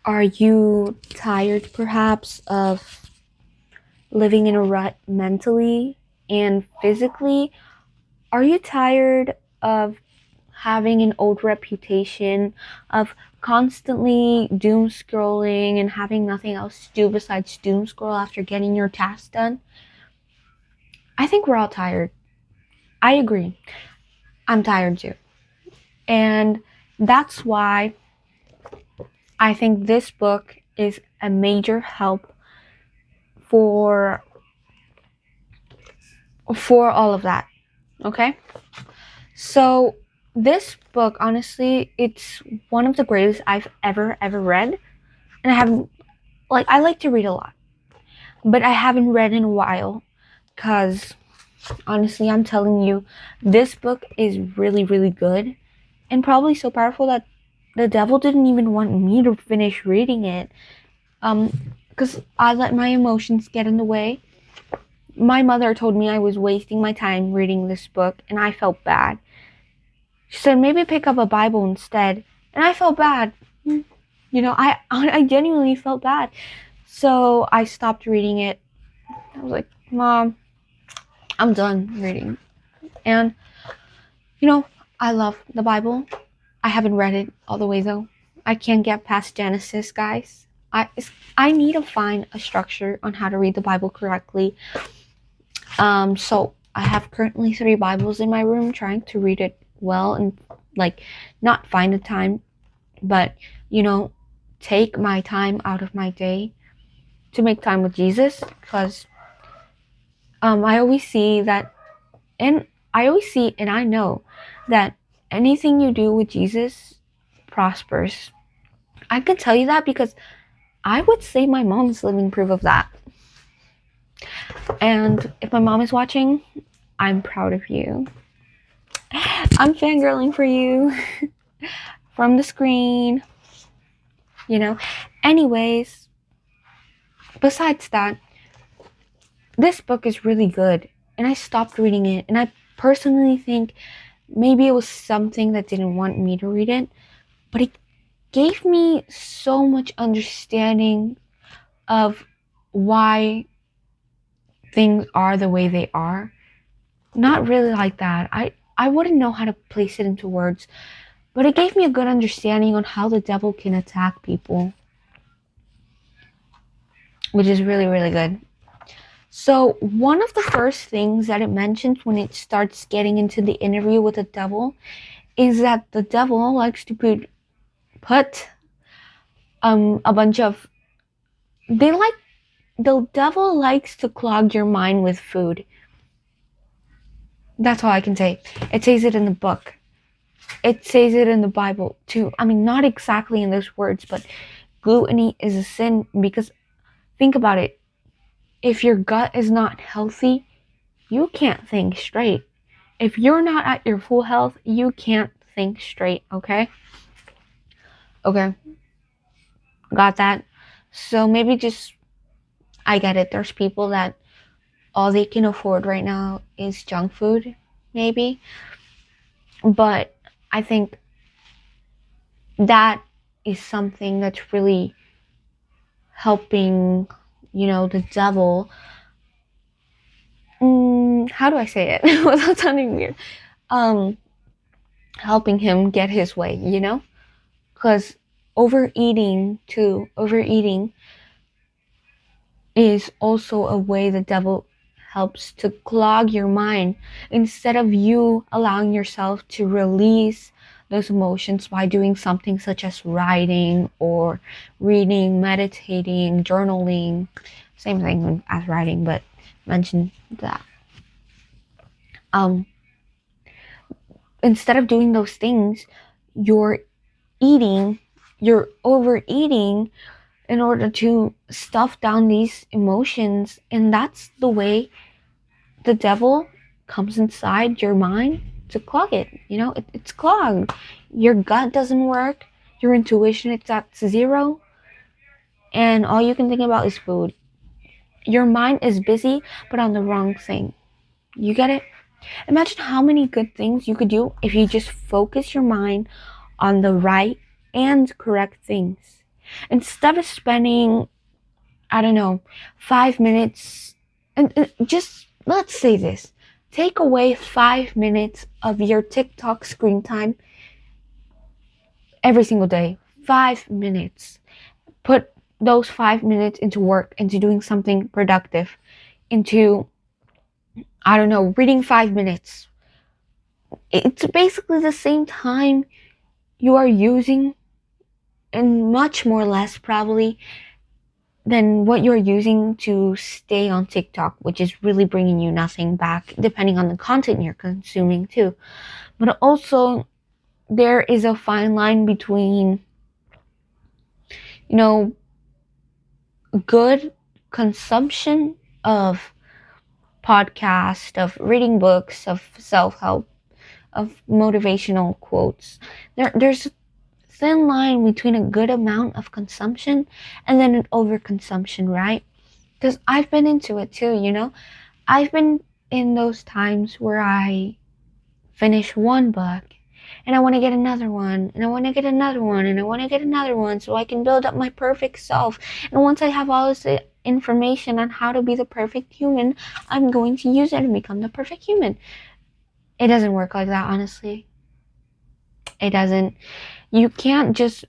Are you tired perhaps of living in a rut mentally and physically? Are you tired of having an old reputation, of constantly doom scrolling and having nothing else to do besides doom scroll after getting your tasks done? I think we're all tired. I agree. I'm tired too. And that's why I think this book is a major help for all of that. Okay? So this book, honestly, it's one of the greatest I've ever read. And I haven't I like to read a lot, but I haven't read in a while because honestly, I'm telling you, this book is really good and probably so powerful that the devil didn't even want me to finish reading it. Because I let my emotions get in the way. My mother told me I was wasting my time reading this book, and I felt bad. She said maybe pick up a Bible instead, and I felt bad. I genuinely felt bad. So I stopped reading it. I was like, Mom, I'm done reading. And you know, I love the Bible. I haven't read it all the way though. I can't get past Genesis, guys. I need to find a structure on how to read the Bible correctly. So I have currently 3 Bibles in my room, trying to read it well and not find the time, but you know, take my time out of my day to make time with Jesus, because I always see that, and I know that anything you do with Jesus prospers. I can tell you that because I would say my mom is living proof of that. And if my mom is watching, I'm proud of you. I'm fangirling for you from the screen, you know. Anyways, besides that, this book is really good, and I stopped reading it, and I personally think maybe it was something that didn't want me to read it, but it gave me so much understanding of why things are the way they are. Not really like that. I wouldn't know how to place it into words, but it gave me a good understanding on how the devil can attack people, which is really good. So, one of the first things that it mentions when it starts getting into the interview with the devil is that the devil likes to put a bunch of they like the devil likes to clog your mind with food. That's all I can say. It says it in the book. It says it in the Bible too. I mean, not exactly in those words, but gluttony is a sin because think about it. If your gut is not healthy, you can't think straight. If you're not at your full health, you can't think straight, okay? Okay, got that? So maybe just, I get it. There's people that all they can afford right now is junk food, maybe. But I think that is something that's really helping, the devil. How do I say it without sounding weird? Um, Helping him get his way, because overeating is also a way the devil helps to clog your mind instead of you allowing yourself to release those emotions by doing something such as writing or reading, meditating, journaling. Same thing as writing, but mention that. Um, Instead of doing those things, you're eating, you're overeating in order to stuff down these emotions, and that's the way the devil comes inside your mind to clog it. It's clogged. Your gut doesn't work, your intuition it's at zero, and all you can think about is food. Your mind is busy but on the wrong thing. You get it? Imagine how many good things you could do if you just focus your mind on the right and correct things. Instead of spending, I don't know, 5 minutes, and just let's say this, take away 5 minutes of your TikTok screen time every single day. 5 minutes. Put those 5 minutes into work, into doing something productive, into, I don't know, reading 5 minutes. It's basically the same time you are using, and much more less probably, than what you're using to stay on TikTok, which is really bringing you nothing back, depending on the content you're consuming too. But also, there is a fine line between, you know, good consumption of podcast, of reading books, of self-help, of motivational quotes. There's a thin line between a good amount of consumption and then an overconsumption, right? Because I've been into it too, you know? I've been in those times where I finish one book and I want to get another one, and I want to get another one, and I want to get another one so I can build up my perfect self. And once I have all this information on how to be the perfect human, I'm going to use it and become the perfect human. It doesn't work like that, honestly. It doesn't. You can't just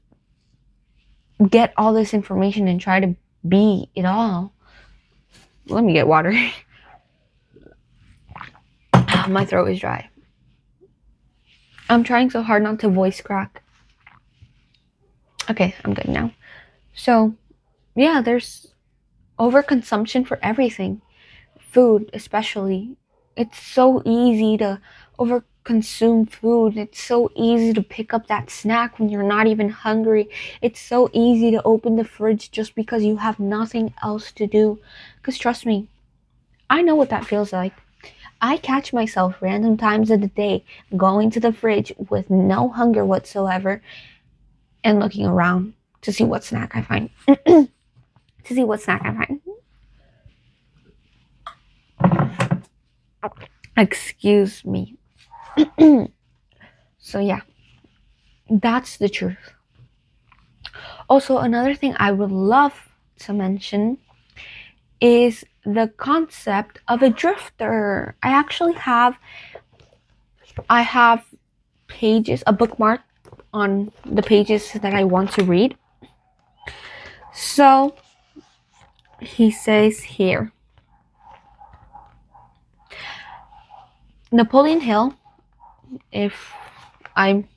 get all this information and try to be it all. Let me get water. My throat is dry. I'm trying so hard not to voice crack. Okay, I'm good now. So, yeah, there's overconsumption for everything. Food, especially. It's so easy to overconsume food. It's so easy to pick up that snack when you're not even hungry. It's so easy to open the fridge just because you have nothing else to do. Because trust me, I know what that feels like. I catch myself random times of the day going to the fridge with no hunger whatsoever and looking around to see what snack I find. Excuse me. So yeah, that's the truth. Also, another thing I would love to mention is the concept of a drifter. I have pages, a bookmark on the pages that I want to read. So he says here, Napoleon Hill, if I'm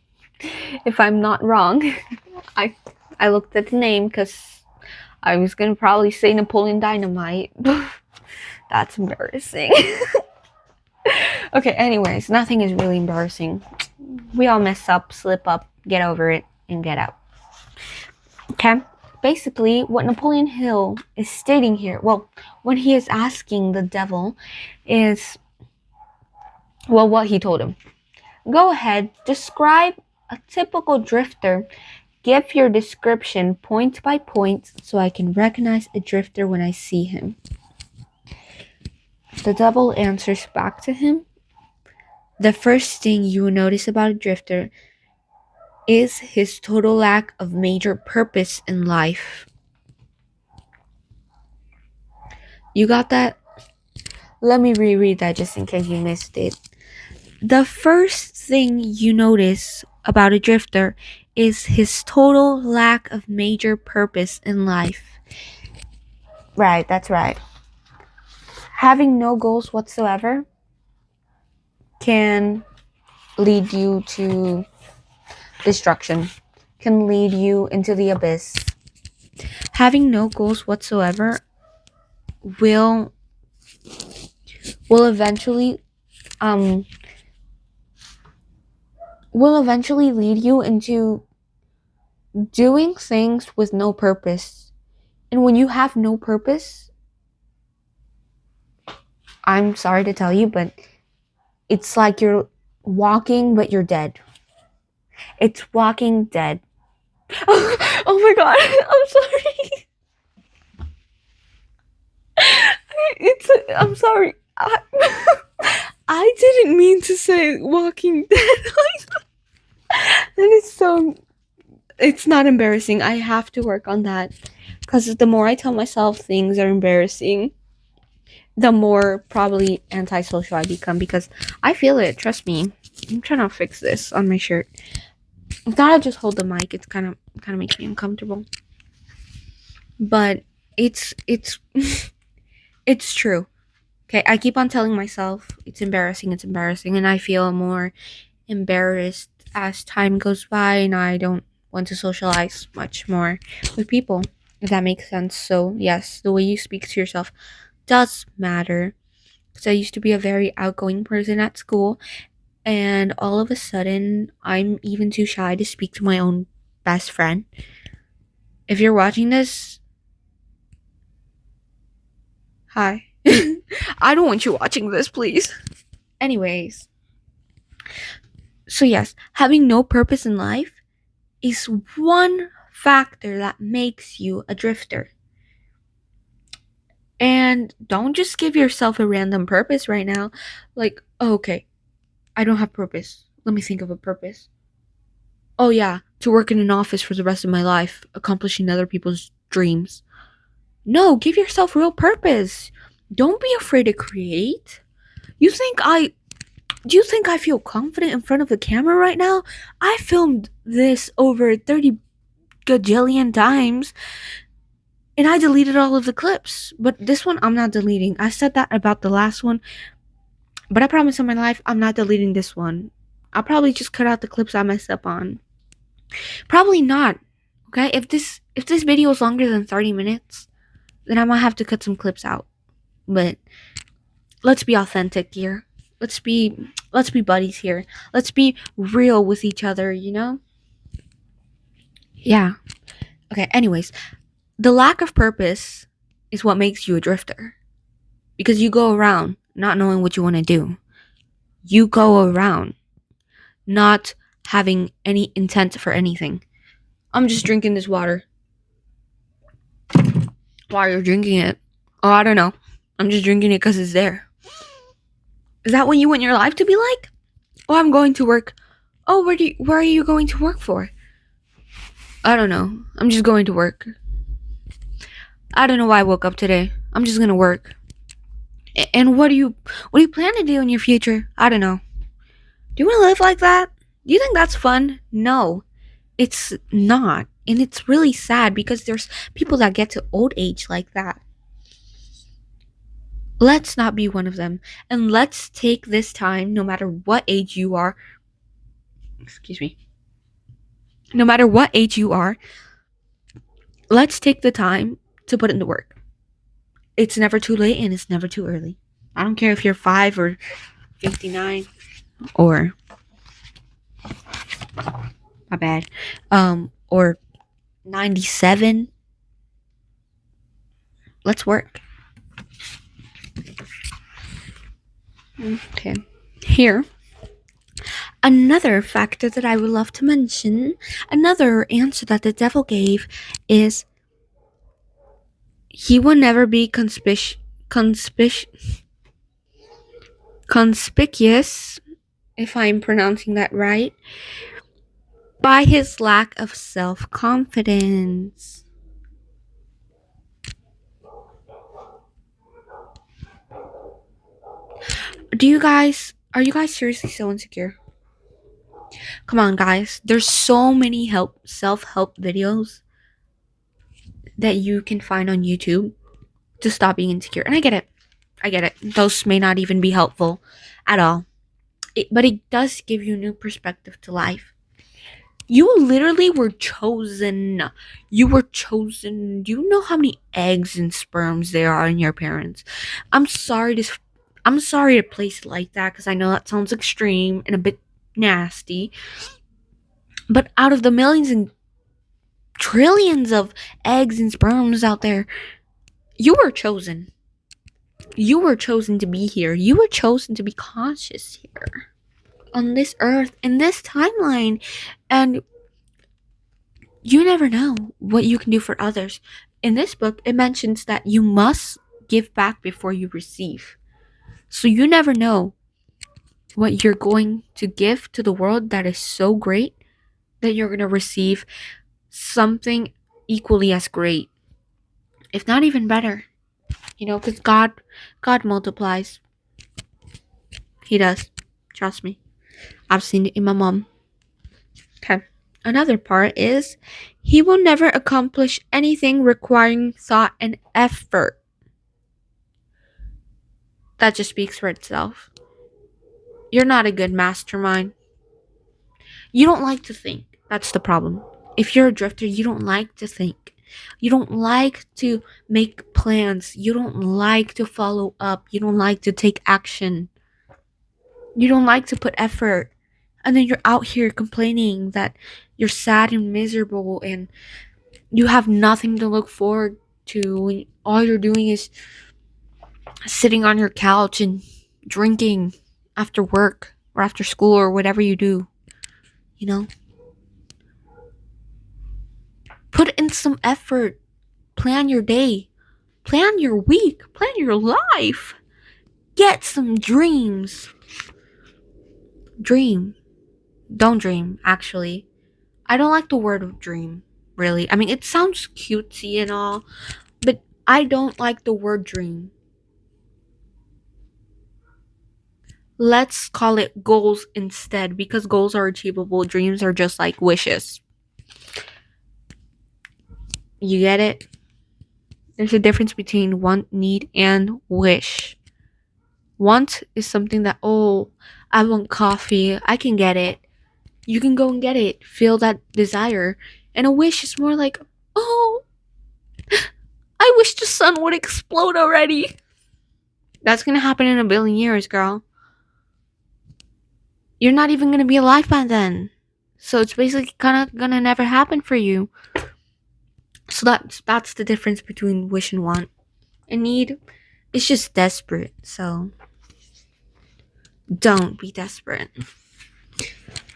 not wrong, I looked at the name because I was gonna probably say Napoleon Dynamite. That's embarrassing. Okay, anyways, nothing is really embarrassing. We all mess up, slip up, get over it, and get out. Okay? Basically, what Napoleon Hill is stating here, well, what he is asking the devil is, well, what he told him. Go ahead, describe a typical drifter. Give your description point by point so I can recognize a drifter when I see him. The devil answers back to him. The first thing you will notice about a drifter is his total lack of major purpose in life. You got that? Let me reread that just in case you missed it. The first thing you notice about a drifter is his total lack of major purpose in life. Right, that's right. Having no goals whatsoever can lead you to destruction, can lead you into the abyss. Having no goals whatsoever will eventually lead you into doing things with no purpose. And when you have no purpose, I'm sorry to tell you, but it's like you're walking, but you're dead. It's Walking Dead. Oh my god, I'm sorry. I'm sorry. I didn't mean to say Walking Dead. That is so It's not embarrassing. I have to work on that. Because the more I tell myself things are embarrassing, the more probably antisocial I become because I feel it. Trust me. I'm trying to fix this on my shirt. If not, I just hold the mic. It's kind of makes me uncomfortable. But it's it's true. Okay, I keep on telling myself it's embarrassing, and I feel more embarrassed as time goes by, and I don't want to socialize much more with people. If that makes sense. So yes, the way you speak to yourself does matter. Because I used to be a very outgoing person at school, and all of a sudden, I'm even too shy to speak to my own best friend. If you're watching this, hi. I don't want you watching this, please. Anyways, so yes, having no purpose in life is one factor that makes you a drifter. And don't just give yourself a random purpose right now. Like, oh, okay, I don't have purpose. Let me think of a purpose. Oh, yeah, to work in an office for the rest of my life, accomplishing other people's dreams. No, give yourself real purpose. Don't be afraid to create. You think I Do you think I feel confident in front of the camera right now? I filmed this over 30 gajillion times and I deleted all of the clips. But this one I'm not deleting. I said that about the last one, but I promise in my life I'm not deleting this one. I'll probably just cut out the clips I messed up on. Probably not. Okay? If this video is longer than 30 minutes, then I might have to cut some clips out. But let's be authentic here. Let's be buddies here. Let's be real with each other, you know? Yeah. Okay, anyways, the lack of purpose is what makes you a drifter. Because you go around not knowing what you want to do. You go around not having any intent for anything. I'm just drinking this water. Why you're drinking it? Oh, I don't know. I'm just drinking it because it's there. Is that what you want your life to be like? Oh, I'm going to work. Oh, where are you going to work for? I don't know. I'm just going to work. I don't know why I woke up today. I'm just gonna work. And what do you plan to do in your future? I don't know. Do you want to live like that? Do you think that's fun? No, it's not. And it's really sad because there's people that get to old age like that. Let's not be one of them. And let's take this time, no matter what age you are. Excuse me. No matter what age you are, let's take the time to put in the work. It's never too late and it's never too early. I don't care if you're 5 or 59 or my bad. Or 97. Let's work. Okay. Here. Another factor that I would love to mention, another answer that the devil gave is he will never be conspicuous, if I'm pronouncing that right, by his lack of self-confidence. Are you guys seriously so insecure? Come on, guys. There's so many self-help videos that you can find on YouTube to stop being insecure. And I get it. Those may not even be helpful at all. But it does give you a new perspective to life. You literally were chosen. You were chosen. Do you know how many eggs and sperms there are in your parents? I'm sorry to place it like that because I know that sounds extreme and a bit nasty. But out of the millions and trillions of eggs and sperms out there, you were chosen. You were chosen to be here. You were chosen to be conscious here on this earth, in this timeline. And you never know what you can do for others. In this book, it mentions that you must give back before you receive. So you never know what you're going to give to the world that is so great that you're going to receive something equally as great, if not even better. Because God multiplies. He does. Trust me. I've seen it in my mom. Okay. Another part is he will never accomplish anything requiring thought and effort. That just speaks for itself. You're not a good mastermind. You don't like to think. That's the problem. If you're a drifter, you don't like to think. You don't like to make plans. You don't like to follow up. You don't like to take action. You don't like to put effort. And then you're out here complaining that you're sad and miserable and you have nothing to look forward to. And all you're doing is sitting on your couch and drinking after work or after school or whatever you do. You know? Put in some effort. Plan your day. Plan your week. Plan your life. Get some dreams. Dream. Don't dream, actually. I don't like the word dream, really. I mean, it sounds cutesy and all, but I don't like the word dream. Let's call it goals instead, because goals are achievable. Dreams are just like wishes. You get it? There's a difference between want, need, and wish. Want is something that, oh, I want coffee. I can get it. You can go and get it. Feel that desire. And a wish is more like, oh, I wish the sun would explode already. That's gonna happen in a billion years, girl. You're not even gonna be alive by then. So it's basically kind of gonna never happen for you. So that's the difference between wish and want. And need is just desperate. So don't be desperate.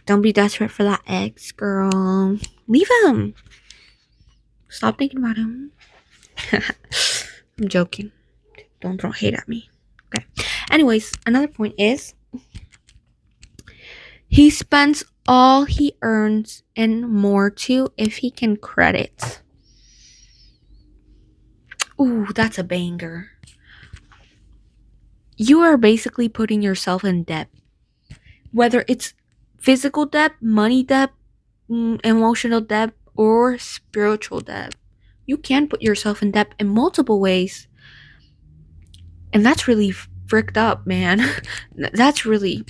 Don't be desperate for that ex, girl. Leave him. Stop thinking about him. I'm joking. Don't throw hate at me. Okay. Anyways, another point is he spends all he earns and more too if he can credit. Ooh, that's a banger. You are basically putting yourself in debt. Whether it's physical debt, money debt, emotional debt, or spiritual debt. You can put yourself in debt in multiple ways. And that's really fricked up, man. That's really,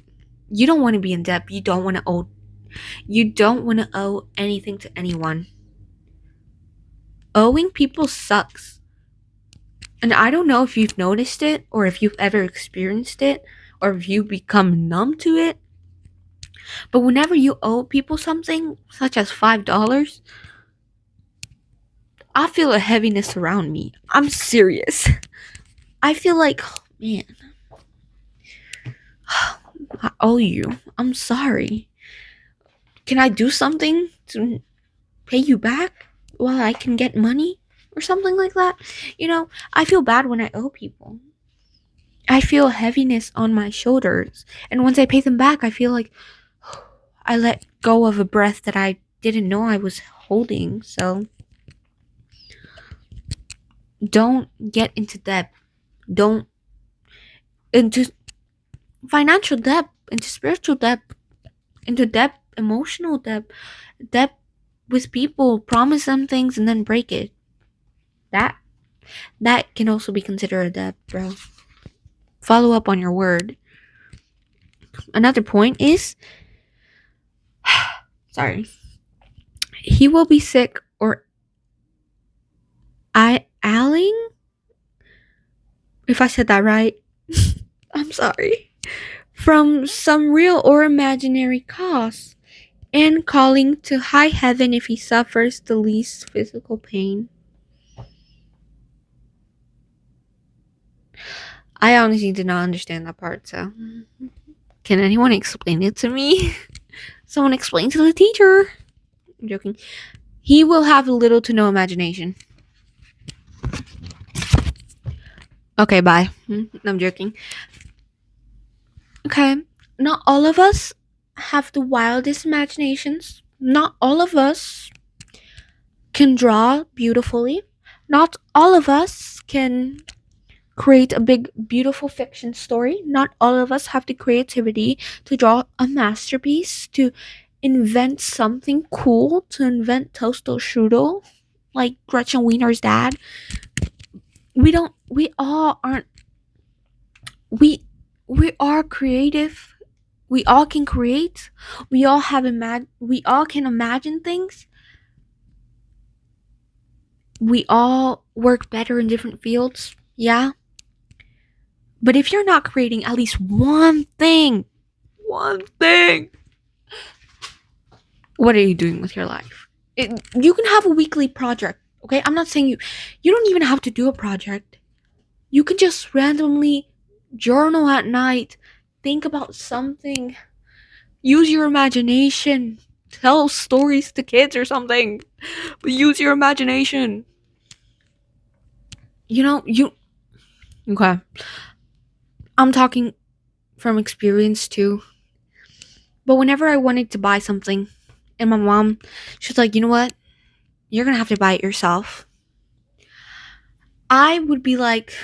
you don't want to be in debt. You don't want to owe anything to anyone. Owing people sucks. And I don't know if you've noticed it or if you've ever experienced it or if you become numb to it. But whenever you owe people something, such as $5, I feel a heaviness around me. I'm serious. I feel like, oh, man, I owe you. I'm sorry. Can I do something to pay you back while I can get money or something like that? I feel bad when I owe people. I feel heaviness on my shoulders. And once I pay them back, I feel like I let go of a breath that I didn't know I was holding. So don't get into debt. Don't into financial debt, into spiritual debt, into debt, emotional debt, debt with people, promise them things and then break it. That can also be considered a debt, bro. Follow up on your word. Another point is sorry. He will be sick or ailing. If I said that right, I'm sorry. From some real or imaginary cause, and calling to high heaven if he suffers the least physical pain. I honestly did not understand that part, so can anyone explain it to me? Someone explain to the teacher. I'm joking. He will have little to no imagination. Okay, bye. I'm joking. Okay, not all of us have the wildest imaginations. Not all of us can draw beautifully. Not all of us can create a big, beautiful fiction story. Not all of us have the creativity to draw a masterpiece, to invent something cool, to invent toaster strudel like Gretchen Wiener's dad. We all aren't, we, we are creative. We all can create. We all can imagine things. We all work better in different fields. Yeah. But if you're not creating at least one thing, what are you doing with your life? You can have a weekly project, okay? I'm not saying you don't even have to do a project. You can just randomly journal at night, think about something, use your imagination, tell stories to kids or something. But use your imagination. You okay. I'm talking from experience too. But whenever I wanted to buy something and my mom, she's like, you know what? You're gonna have to buy it yourself. I would be like,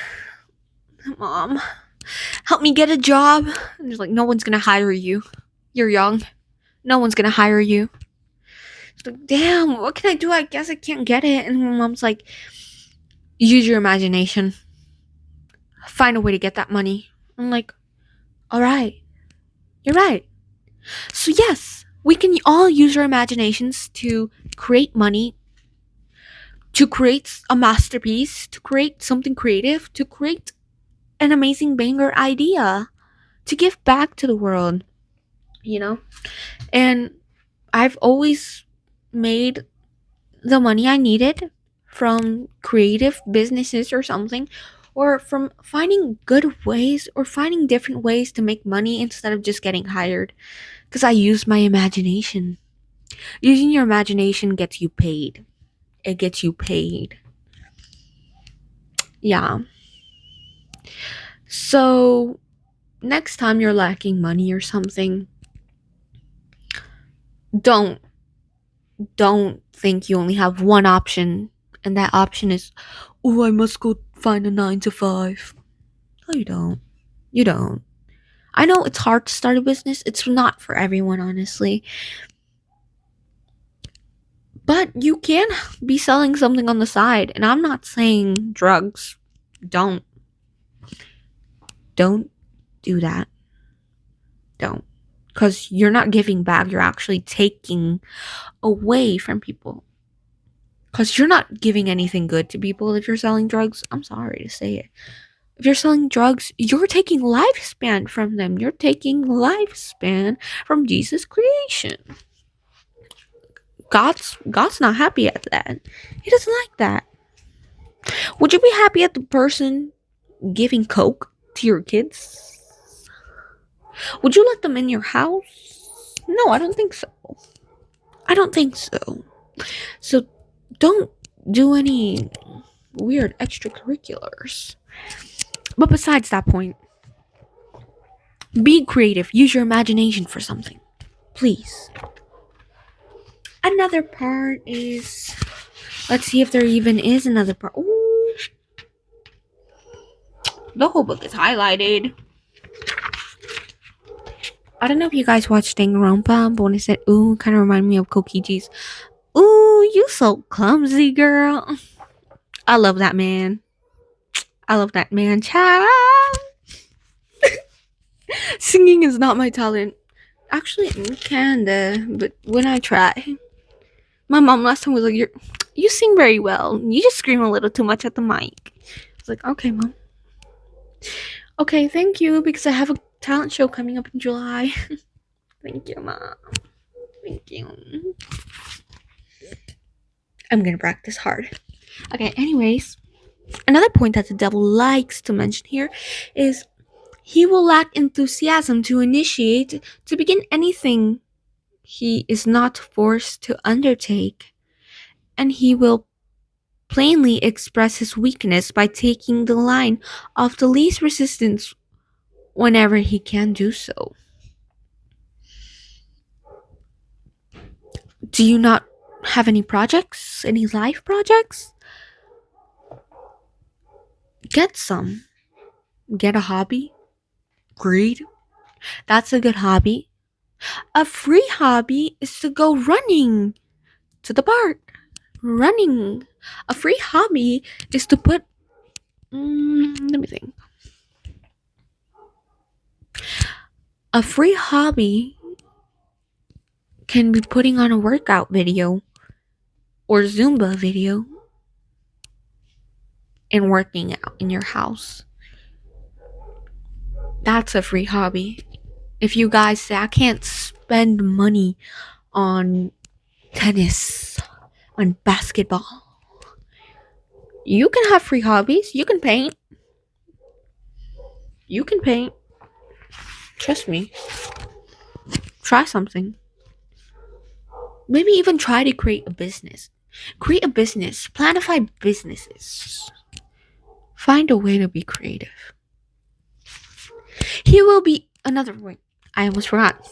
Mom, help me get a job. And she's like, no one's gonna hire you. You're young. No one's gonna hire you. It's like, damn, what can I do? I guess I can't get it. And my mom's like, use your imagination. Find a way to get that money. I'm like, all right, you're right. So, yes, we can all use our imaginations to create money, to create a masterpiece, to create something creative, to create an amazing banger idea, to give back to the world, you know? And I've always made the money I needed from creative businesses or something, or from finding good ways or finding different ways to make money instead of just getting hired. Because I use my imagination. Using your imagination gets you paid. It gets you paid. Yeah. So, next time you're lacking money or something, don't don't think you only have one option and that option is, oh, I must go find a 9 to 5. No, you don't. You don't. I know it's hard to start a business. It's not for everyone, honestly. But you can be selling something on the side. And I'm not saying drugs. Don't. Don't do that. Don't. Because you're not giving back. You're actually taking away from people. Because you're not giving anything good to people if you're selling drugs. I'm sorry to say it. If you're selling drugs, you're taking lifespan from them. You're taking lifespan from Jesus' creation. God's not happy at that. He doesn't like that. Would you be happy at the person giving coke to your kids? Would you let them in your house? No, I don't think so. I don't think so. So don't do any weird extracurriculars. But besides that point, be creative. Use your imagination for something. Please. Another part is, let's see if there even is another part. Ooh. The whole book is highlighted. I don't know if you guys watched Danganronpa, but when I said ooh, kind of reminded me of Kokichi's. Ooh, you so clumsy, girl. I love that man. I love that man, child. Singing is not my talent. Actually, kinda, but when I try. My mom last time was like, you sing very well. You just scream a little too much at the mic. I was like, okay, mom. Okay, thank you, because I have a talent show coming up in July. Thank you, mom. Thank you. I'm gonna practice hard. Okay, anyways, another point that the devil likes to mention here is he will lack enthusiasm to initiate, to begin anything he is not forced to undertake, and he will plainly express his weakness by taking the line of the least resistance whenever he can do so. Do you not have any projects, any life projects, get some. Get a hobby. Read. That's a good hobby. A free hobby is to go running to the park. Running. A free hobby is to put. Let me think. A free hobby can be putting on a workout video or Zumba video and working out in your house. That's a free hobby. If you guys say, I can't spend money on tennis, on basketball, you can have free hobbies. You can paint. You can paint. Trust me. Try something. Maybe even try to create a business. Create a business. Planify businesses. Find a way to be creative. He will be another point. I almost forgot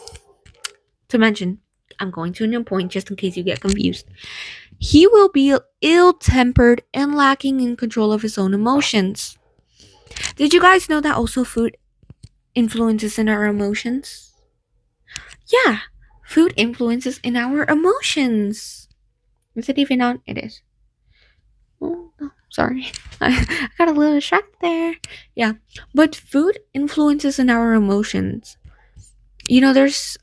to mention. I'm going to a new point just in case you get confused. He will be ill-tempered and lacking in control of his own emotions. Did you guys know that also food influences in our emotions? Yeah, food influences in our emotions. Is it even on? It is. Oh, no, sorry. I got a little distracted there. Yeah, but food influences in our emotions. You know, there's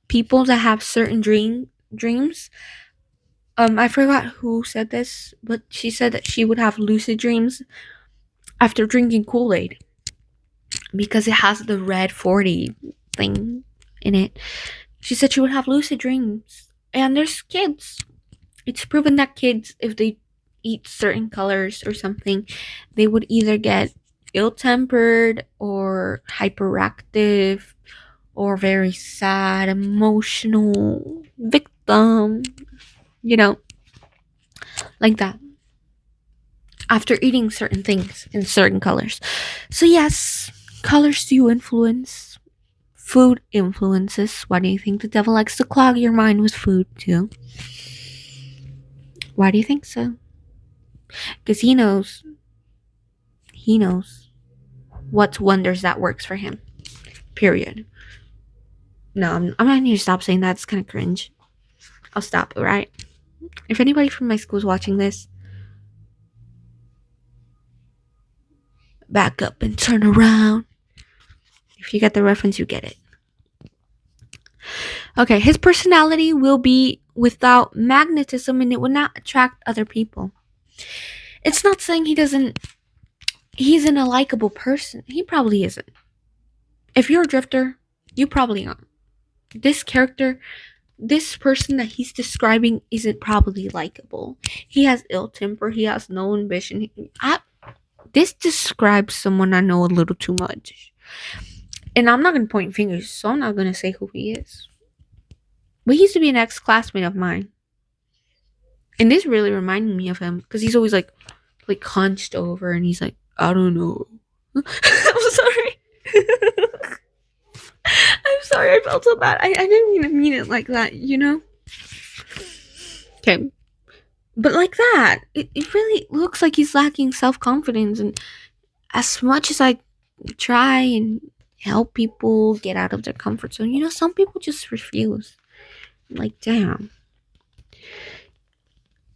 people that have certain dreams. I forgot who said this, but she said that she would have lucid dreams after drinking Kool-Aid because it has the red 40 thing in it. She said she would have lucid dreams. And there's kids. It's proven that kids, if they eat certain colors or something, they would either get ill-tempered or hyperactive or very sad, emotional, victim, you know, like that. After eating certain things in certain colors. So, yes, colors do influence. Food influences. Why do you think the devil likes to clog your mind with food, too? Why do you think so? Because he knows what wonders that works for him. Period. No, I'm gonna need to stop saying that. It's kind of cringe. I'll stop, alright? If anybody from my school is watching this, back up and turn around. If you get the reference, you get it. Okay, his personality will be without magnetism and it will not attract other people. It's not saying he isn't a likable person. He probably isn't. If you're a drifter, you probably aren't. This character, this person that he's describing isn't probably likable. He has ill temper. He has no ambition. This describes someone I know a little too much. And I'm not going to point fingers, so I'm not going to say who he is. But he used to be an ex-classmate of mine. And this really reminded me of him because he's always like hunched over and he's like, I don't know. I'm sorry. I'm sorry, I felt so bad. I didn't even mean it like that, you know? Okay. But like that, it really looks like he's lacking self-confidence. And as much as I try and help people get out of their comfort zone, you know, some people just refuse. Like, damn.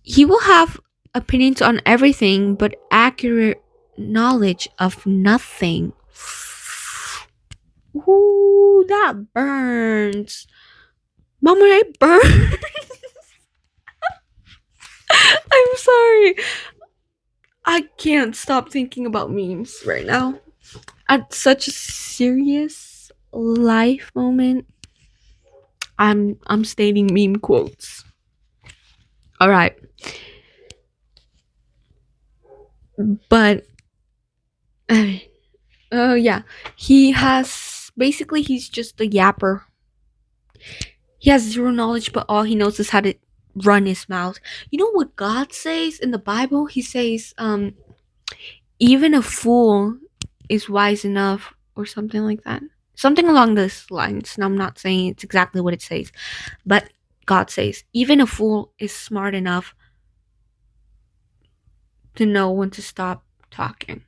He will have opinions on everything, but accurate knowledge of nothing. Ooh, that burns. Mama, it burns. I'm sorry. I can't stop thinking about memes right now. At such a serious life moment, I'm stating meme quotes. All right. But oh yeah, he's just a yapper. He has zero knowledge, but all he knows is how to run his mouth. You know what God says in the Bible? He says, even a fool is wise enough, or something like that. Something along those lines. And I'm not saying it's exactly what it says, but God says, even a fool is smart enough to know when to stop talking.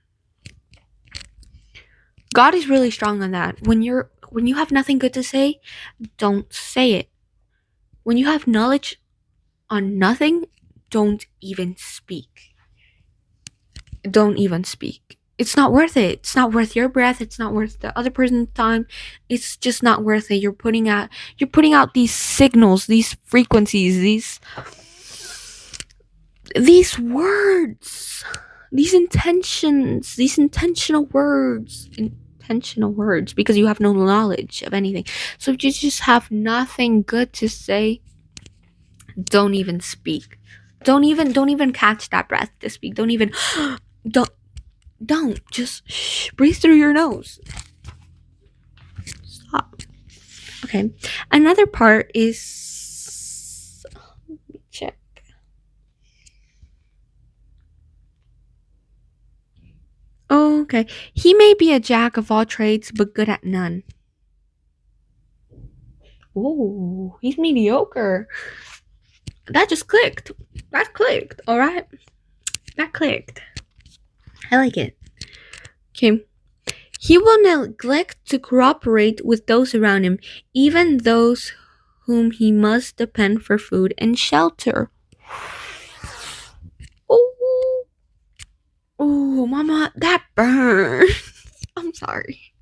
God is really strong on that. When you have nothing good to say, don't say it. When you have knowledge on nothing, don't even speak. Don't even speak. It's not worth it. It's not worth your breath. It's not worth the other person's time. It's just not worth it. You're putting out these signals, these frequencies, these words, these intentions, these intentional words, because you have no knowledge of anything. So if you just have nothing good to say, don't even speak. Don't even catch that breath to speak. Don't even don't just breathe through your nose. Stop. Okay. Another part is, let me check. Oh, okay. He may be a jack of all trades, but good at none. Oh, he's mediocre. That just clicked. That clicked. All right. That clicked. I like it. Okay. He will neglect to cooperate with those around him, even those whom he must depend for food and shelter. Oh, oh, mama, that burns. I'm sorry.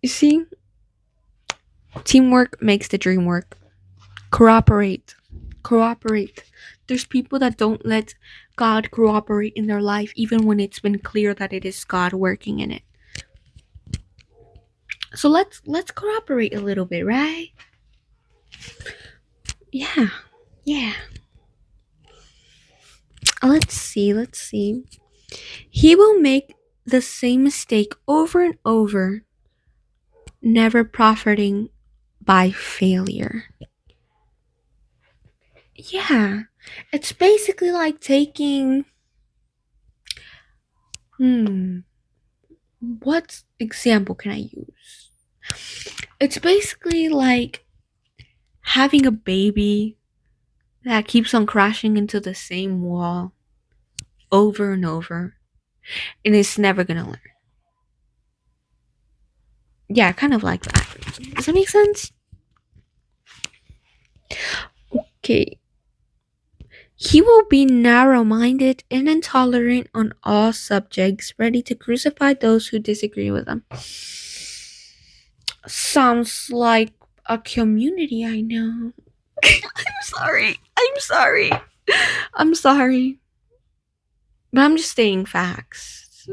You see, teamwork makes the dream work. Cooperate. There's people that don't let God cooperate in their life, even when it's been clear that it is God working in it. So let's cooperate a little bit, right? Yeah. Let's see. He will make the same mistake over and over, never profiting by failure. Yeah. It's basically like taking what example can I use? It's basically like having a baby that keeps on crashing into the same wall over and over, and it's never gonna learn. Yeah, kind of like that. Does that make sense? Okay. He will be narrow minded and intolerant on all subjects, ready to crucify those who disagree with him. Sounds like a community I know. I'm sorry. But I'm just stating facts.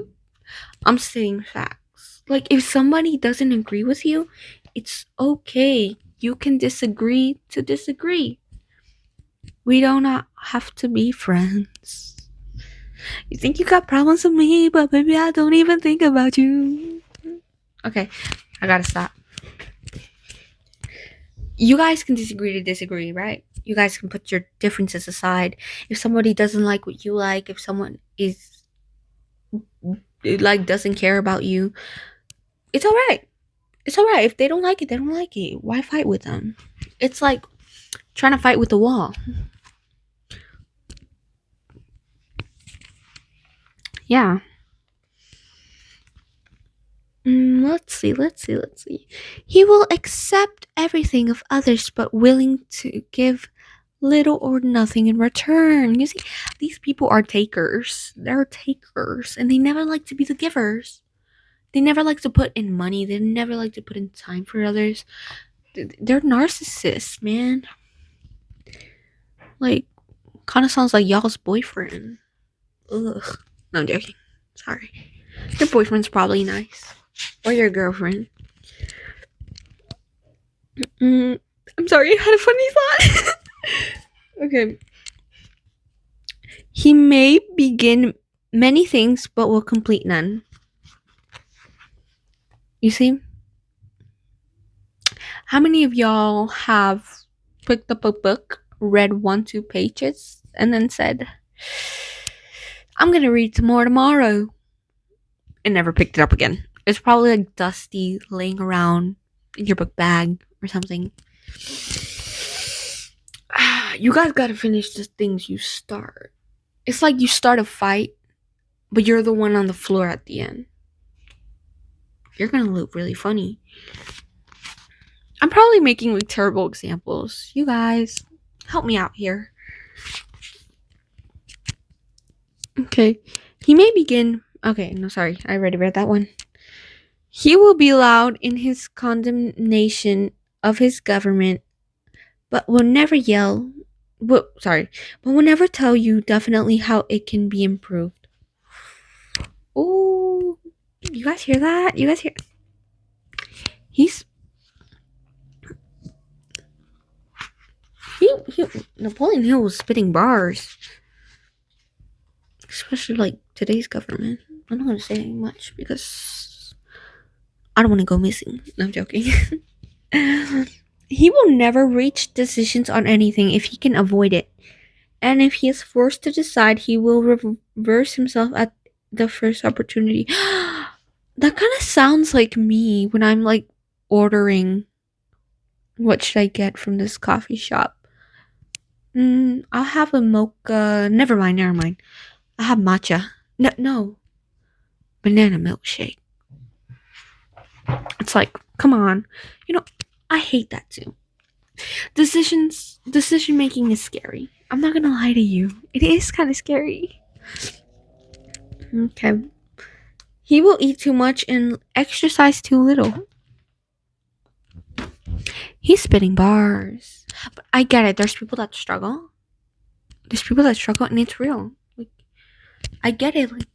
Like, if somebody doesn't agree with you, it's okay. You can disagree to disagree. We do not have to be friends. You think you got problems with me, but maybe I don't even think about you. Okay, I gotta stop. You guys can disagree to disagree, right? You guys can put your differences aside. If somebody doesn't like what you like, if someone is like doesn't care about you, it's all right. It's all right. If they don't like it, they don't like it. Why fight with them? It's like trying to fight with the wall. Yeah. Let's see. He will accept everything of others, but willing to give little or nothing in return. You see, these people are takers. They're takers, and they never like to be the givers. They never like to put in money. They never like to put in time for others. They're narcissists, man. Like, kind of sounds like y'all's boyfriend. Ugh. No, I'm joking. Sorry. Your boyfriend's probably nice. Or your girlfriend. I'm sorry, I had a funny thought. Okay. He may begin many things, but will complete none. You see? How many of y'all have picked up a book, read 1-2 pages, and then said, I'm gonna read some more tomorrow, and never picked it up again? It's probably like dusty, laying around in your book bag or something. You guys gotta finish the things you start. It's like you start a fight, but you're the one on the floor at the end. You're gonna look really funny. I'm probably making like terrible examples. You guys, help me out here. Okay. He may begin. Okay, no, sorry. I already read that one. He will be loud in his condemnation of his government, but will never yell. But will never tell you definitely how it can be improved. Oh, you guys hear that? You guys hear? He's he Napoleon Hill was spitting bars, especially like today's government. I'm not gonna say much because I don't want to go missing. No, I'm joking. He will never reach decisions on anything if he can avoid it. And if he is forced to decide, he will reverse himself at the first opportunity. That kind of sounds like me when I'm like ordering what should I get from this coffee shop. I'll have a mocha. Never mind. I have matcha. No. Banana milkshake. It's like, come on. I hate that too. Decision making is scary. I'm not gonna lie to you. It is kind of scary. Okay. He will eat too much and exercise too little. He's spitting bars. But I get it. There's people that struggle. And it's real. Like, I get it. Like,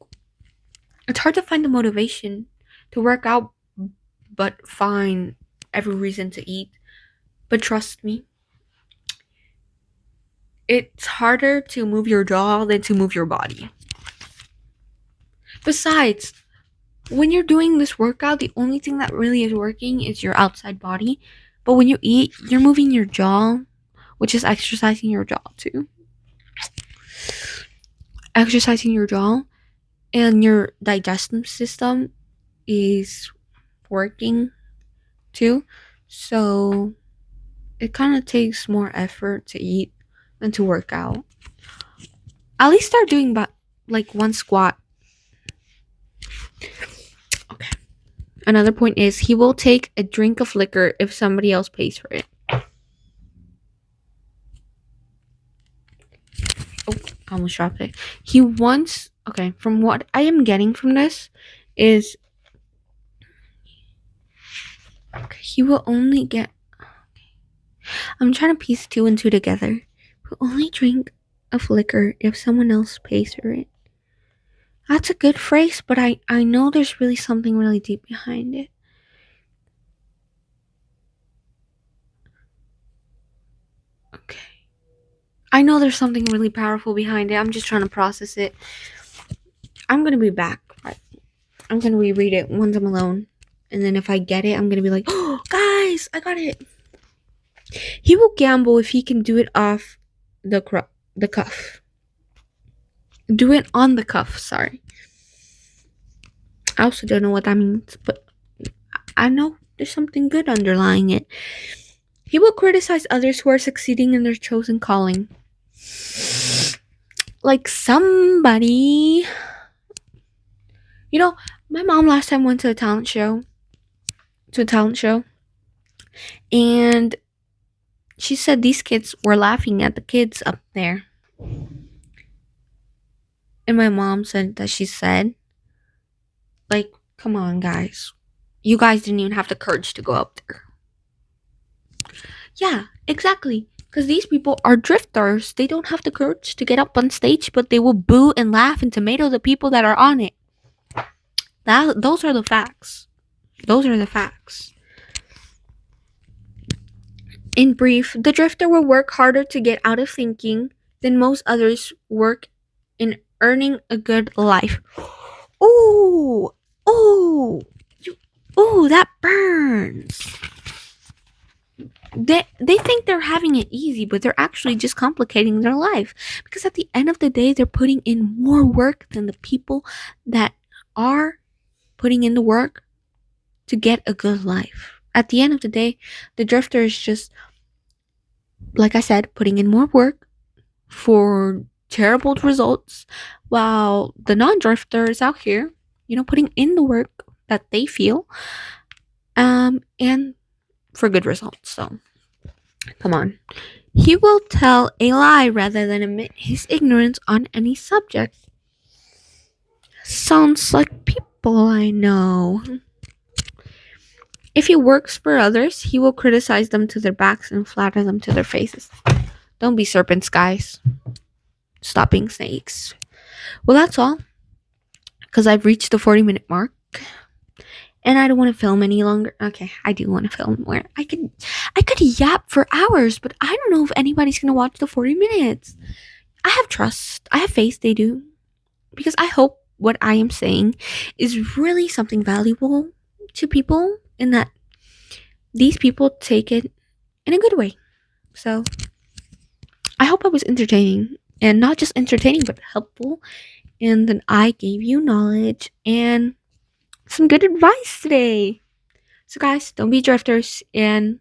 it's hard to find the motivation to work out, but find every reason to eat. But trust me, it's harder to move your jaw than to move your body. Besides, when you're doing this workout, the only thing that really is working is your outside body. But when you eat, you're moving your jaw, which is exercising your jaw too. Exercising your jaw, and your digestive system is working too. So it kind of takes more effort to eat than to work out. At least start doing about like one squat. Okay. Another point is he will take a drink of liquor if somebody else pays for it. Oh, I almost dropped it. He wants. Okay, from what I am getting from this is. Okay, he will only get. I'm trying to piece two and two together. He'll only drink of liquor if someone else pays for it. That's a good phrase, but I know there's really something really deep behind it. Okay. I know there's something really powerful behind it. I'm just trying to process it. I'm going to be back. I'm going to reread it once I'm alone. And then if I get it, I'm going to be like, oh, guys, I got it. He will gamble if he can do it off the cuff. Do it on the cuff, sorry. I also don't know what that means, but I know there's something good underlying it. He will criticize others who are succeeding in their chosen calling. Like somebody. My mom last time went to a talent show. And she said these kids were laughing at the kids up there. And my mom said that she said, like, come on, guys. You guys didn't even have the courage to go up there. Yeah, exactly. Because these people are drifters. They don't have the courage to get up on stage, but they will boo and laugh and tomato the people that are on it. Those are the facts. In brief, the drifter will work harder to get out of thinking than most others work in earning a good life. Ooh, that burns. They think they're having it easy, but they're actually just complicating their life. Because at the end of the day, they're putting in more work than the people that are putting in the work to get a good life. At the end of the day, the drifter is just like I said, putting in more work for terrible results, while the non-drifters out here, putting in the work that they feel, and for good results. So, come on. He will tell a lie rather than admit his ignorance on any subject. Sounds like people I know. If he works for others, he will criticize them to their backs and flatter them to their faces. Don't be serpents, guys. Stop being snakes. Well, that's all. Because I've reached the 40-minute mark. And I don't want to film any longer. Okay, I do want to film more. I could yap for hours, but I don't know if anybody's gonna watch the 40 minutes. I have trust. I have faith they do. Because I hope what I am saying is really something valuable to people, and that these people take it in a good way. So I hope I was entertaining, and not just entertaining but helpful, and then I gave you knowledge and some good advice today. So guys, don't be drifters, and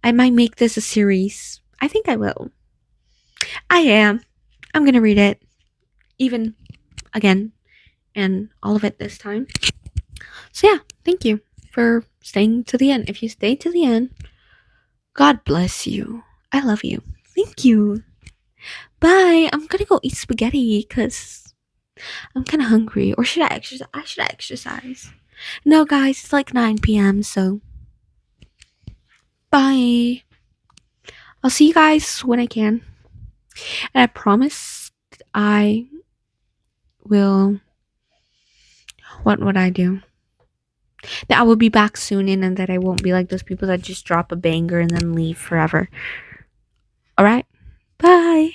I might make this a series. I think I will. I am. I'm gonna read it even again and all of it this time. So yeah, thank you for staying to the end. If you stayed to the end, God bless you. I love you. Thank you. Bye. I'm gonna go eat spaghetti because I'm kind of hungry. Or should I exercise? I should exercise. No, guys, it's like 9 p.m. So bye. I'll see you guys when I can. And I promise I will. What would I do? That I will be back soon, and that I won't be like those people that just drop a banger and then leave forever. Alright? Bye.